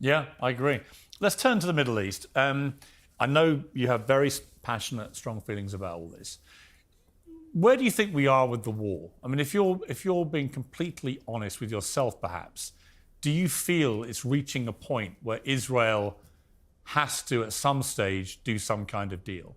Yeah, I agree. Let's turn to the Middle East. I know you have very passionate, strong feelings about all this. Where do you think we are with the war? I mean, if you're being completely honest with yourself, perhaps, do you feel it's reaching a point where Israel has to, at some stage, do some kind of deal?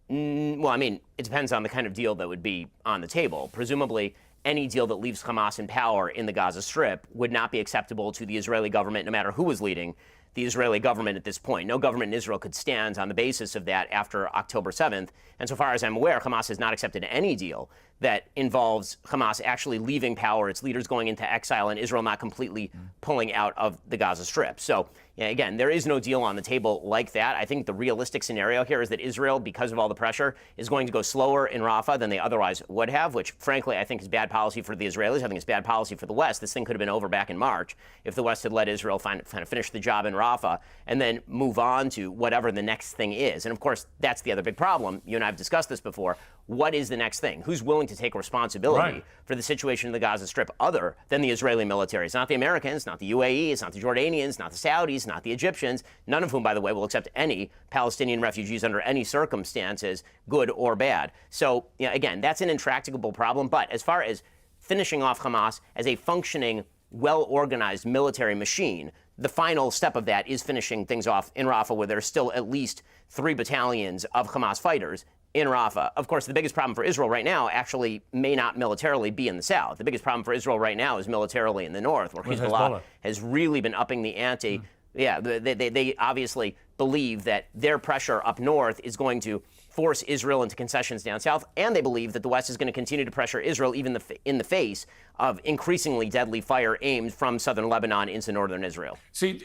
Well, I mean, it depends on the kind of deal that would be on the table. Presumably, any deal that leaves Hamas in power in the Gaza Strip would not be acceptable to the Israeli government, no matter who was leading the Israeli government at this point. No government in Israel could stand on the basis of that after October 7th. And so far as I'm aware, Hamas has not accepted any deal that involves Hamas actually leaving power, its leaders going into exile, and Israel not completely pulling out of the Gaza Strip. So, yeah, again, there is no deal on the table like that. I think the realistic scenario here is that Israel, because of all the pressure, is going to go slower in Rafah than they otherwise would have, which, frankly, I think is bad policy for the Israelis. I think it's bad policy for the West. This thing could have been over back in March if the West had let Israel kind of finish the job in Rafah and then move on to whatever the next thing is. And, of course, that's the other big problem. You and I have discussed this before. What is the next thing? Who's willing to take responsibility for the situation in the Gaza Strip other than the Israeli military? It's not the Americans, not the UAE, it's not the Jordanians, not the Saudis, not the Egyptians, none of whom, by the way, will accept any Palestinian refugees under any circumstances, good or bad. So, again, that's an intractable problem. But as far as finishing off Hamas as a functioning, well-organized military machine, the final step of that is finishing things off in Rafah, where there's still at least 3 battalions of Hamas fighters in Rafah. Of course, the biggest problem for Israel right now actually may not militarily be in the south. The biggest problem for Israel right now is militarily in the north, where Hezbollah has really been upping the ante. Yeah, they obviously believe that their pressure up north is going to force Israel into concessions down south, and they believe that the West is going to continue to pressure Israel even in the face of increasingly deadly fire aimed from southern Lebanon into northern Israel. See,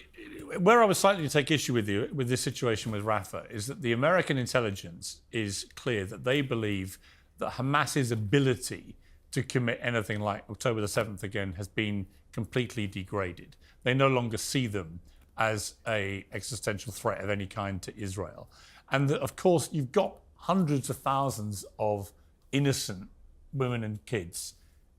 where I was slightly to take issue with you with this situation with Rafah is that the American intelligence is clear that they believe that Hamas's ability to commit anything like October the 7th again has been completely degraded. They no longer see them as an existential threat of any kind to Israel. And that, of course, you've got hundreds of thousands of innocent women and kids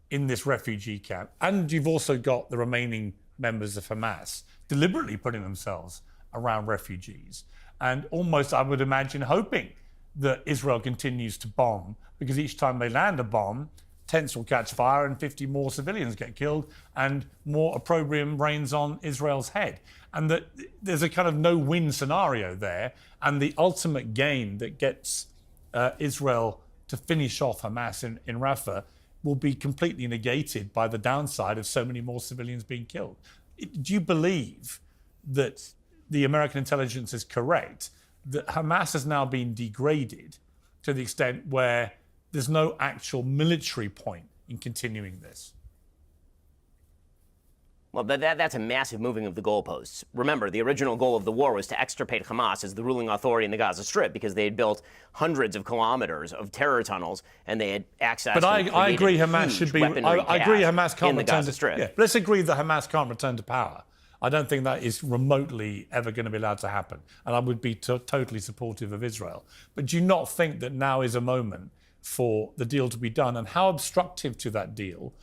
in this refugee camp. And you've also got the remaining members of Hamas deliberately putting themselves around refugees and almost, I would imagine, hoping that Israel continues to bomb, because each time they land a bomb, tents will catch fire and 50 more civilians get killed and more opprobrium rains on Israel's head. And that there's a kind of no-win scenario there, and the ultimate gain that gets Israel to finish off Hamas in Rafah will be completely negated by the downside of so many more civilians being killed. Do you believe that the American intelligence is correct, that Hamas has now been degraded to the extent where there's no actual military point in continuing this? Well, that's a massive moving of the goalposts. Remember, the original goal of the war was to extirpate Hamas as the ruling authority in the Gaza Strip, because they had built hundreds of kilometers of terror tunnels and they had access to I agree Hamas should be. I agree Hamas can't return to Strip. Yeah, let's agree that Hamas can't return to power. I don't think that is remotely ever going to be allowed to happen, and I would be totally supportive of Israel. But do you not think that now is a moment for the deal to be done? And how obstructive to that deal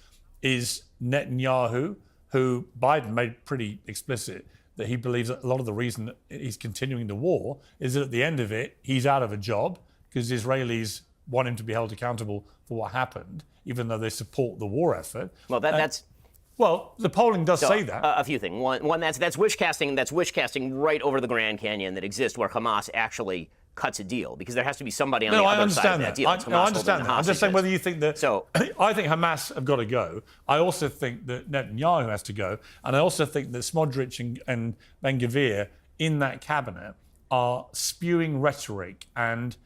is Netanyahu, who Biden made pretty explicit that he believes that a lot of the reason that he's continuing the war is that at the end of it, he's out of a job because the Israelis want him to be held accountable for what happened, even though they support the war effort. Well, that's... Well, the polling does say that. A few things. One, that's wish casting. That's wish casting right over the Grand Canyon that exists, where Hamas actually cuts a deal, because there has to be somebody on the other side of that deal. I understand that. I'm just saying whether you think that... So, I think Hamas have got to go. I also think that Netanyahu has to go. And I also think that Smotrich and Ben-Gvir in that cabinet are spewing rhetoric, and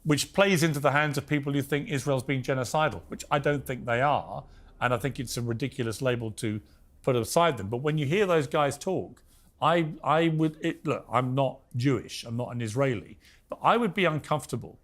which plays into the hands of people who think Israel's being genocidal, which I don't think they are. And I think it's a ridiculous label to put aside them. But when you hear those guys talk, look, I'm not Jewish, I'm not an Israeli, but I would be uncomfortable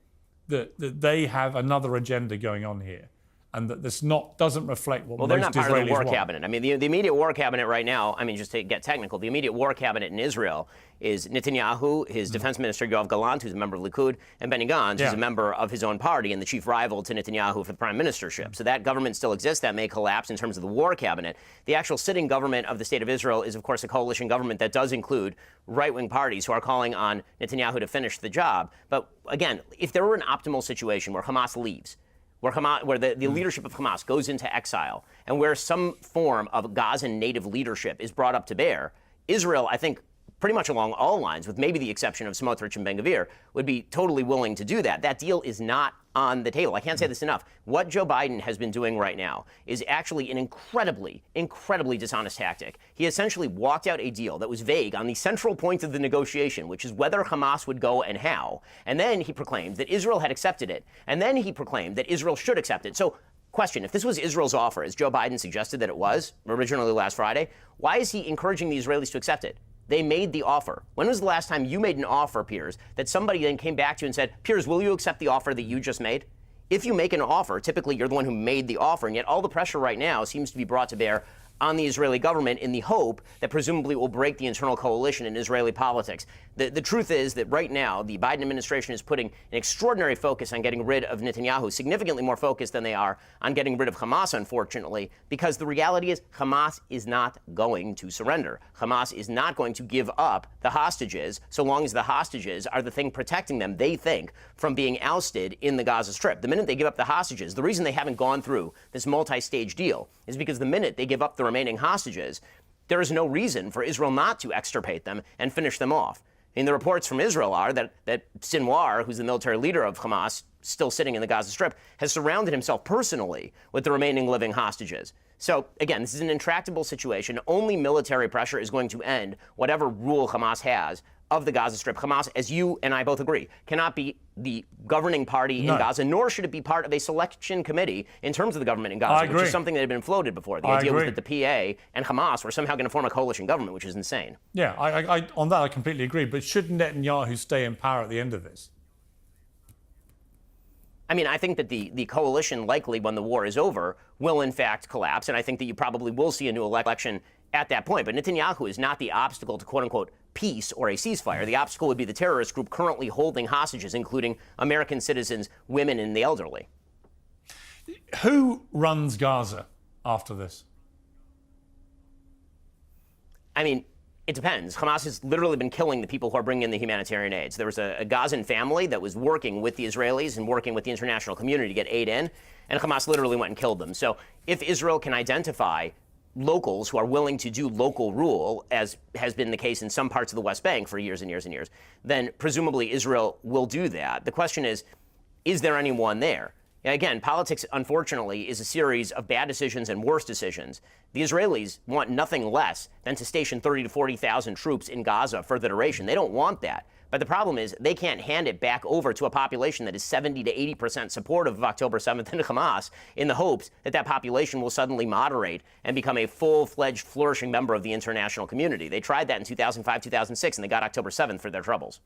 that they have another agenda going on here. and that this doesn't reflect what Well, most they're not part Israelis of the war want. cabinet. I mean, the immediate war cabinet right now, I mean, just to get technical, the immediate war cabinet in Israel is Netanyahu, his defense minister Yoav Gallant, who's a member of Likud, and Benny Gantz, who's a member of his own party and the chief rival to Netanyahu for the prime ministership. So that government still exists. That may collapse in terms of the war cabinet. The actual sitting government of the state of Israel is, of course, a coalition government that does include right-wing parties who are calling on Netanyahu to finish the job. But again, if there were an optimal situation where Hamas leaves, where the leadership of Hamas goes into exile, and where some form of Gazan native leadership is brought up to bear, Israel, I think, pretty much along all lines, with maybe the exception of Smotrich and Ben-Gvir, would be totally willing to do that. That deal is not on the table. I can't say this enough. What Joe Biden has been doing right now is actually an incredibly, incredibly dishonest tactic. He essentially walked out a deal that was vague on the central point of the negotiation, which is whether Hamas would go and how. And then he proclaimed that Israel had accepted it. And then he proclaimed that Israel should accept it. So, question, if this was Israel's offer, as Joe Biden suggested that it was originally last Friday, why is he encouraging the Israelis to accept it? They made the offer. When was the last time you made an offer, Piers, that somebody then came back to you and said, Piers, will you accept the offer that you just made? If you make an offer, typically you're the one who made the offer, and yet all the pressure right now seems to be brought to bear on the Israeli government in the hope that presumably will break the internal coalition in Israeli politics. The truth is that right now, the Biden administration is putting an extraordinary focus on getting rid of Netanyahu, significantly more focused than they are on getting rid of Hamas, unfortunately, because the reality is Hamas is not going to surrender. Hamas is not going to give up the hostages so long as the hostages are the thing protecting them, they think, from being ousted in the Gaza Strip. The minute they give up the hostages, the reason they haven't gone through this multi-stage deal is because the minute they give up the remaining hostages, there is no reason for Israel not to extirpate them and finish them off. I mean, the reports from Israel are that Sinwar, who's the military leader of Hamas, still sitting in the Gaza Strip, has surrounded himself personally with the remaining living hostages. So, again, this is an intractable situation. Only military pressure is going to end whatever rule Hamas has of the Gaza Strip. Hamas, as you and I both agree, cannot be the governing party in Gaza, nor should it be part of a selection committee in terms of the government in Gaza, which is something that had been floated before. The idea was that the PA and Hamas were somehow going to form a coalition government, which is insane. Yeah, on that I completely agree. But should Netanyahu stay in power at the end of this? I mean, I think that the coalition likely, when the war is over, will in fact collapse. And I think that you probably will see a new election at that point. But Netanyahu is not the obstacle to, quote unquote, peace or a ceasefire. The obstacle would be the terrorist group currently holding hostages, including American citizens, women, and the elderly. Who runs Gaza after this? I mean, it depends. Hamas has literally been killing the people who are bringing in the humanitarian aid. So there was a Gazan family that was working with the Israelis and working with the international community to get aid in, and Hamas literally went and killed them. So if Israel can identify locals who are willing to do local rule, as has been the case in some parts of the West Bank for years and years and years, then presumably Israel will do that. The question is there anyone there? Again, politics, unfortunately, is a series of bad decisions and worse decisions. The Israelis want nothing less than to station 30 to 40,000 troops in Gaza for the duration. They don't want that. But the problem is they can't hand it back over to a population that is 70 to 80% supportive of October 7th and Hamas in the hopes that that population will suddenly moderate and become a full-fledged, flourishing member of the international community. They tried that in 2005, 2006, and they got October 7th for their troubles.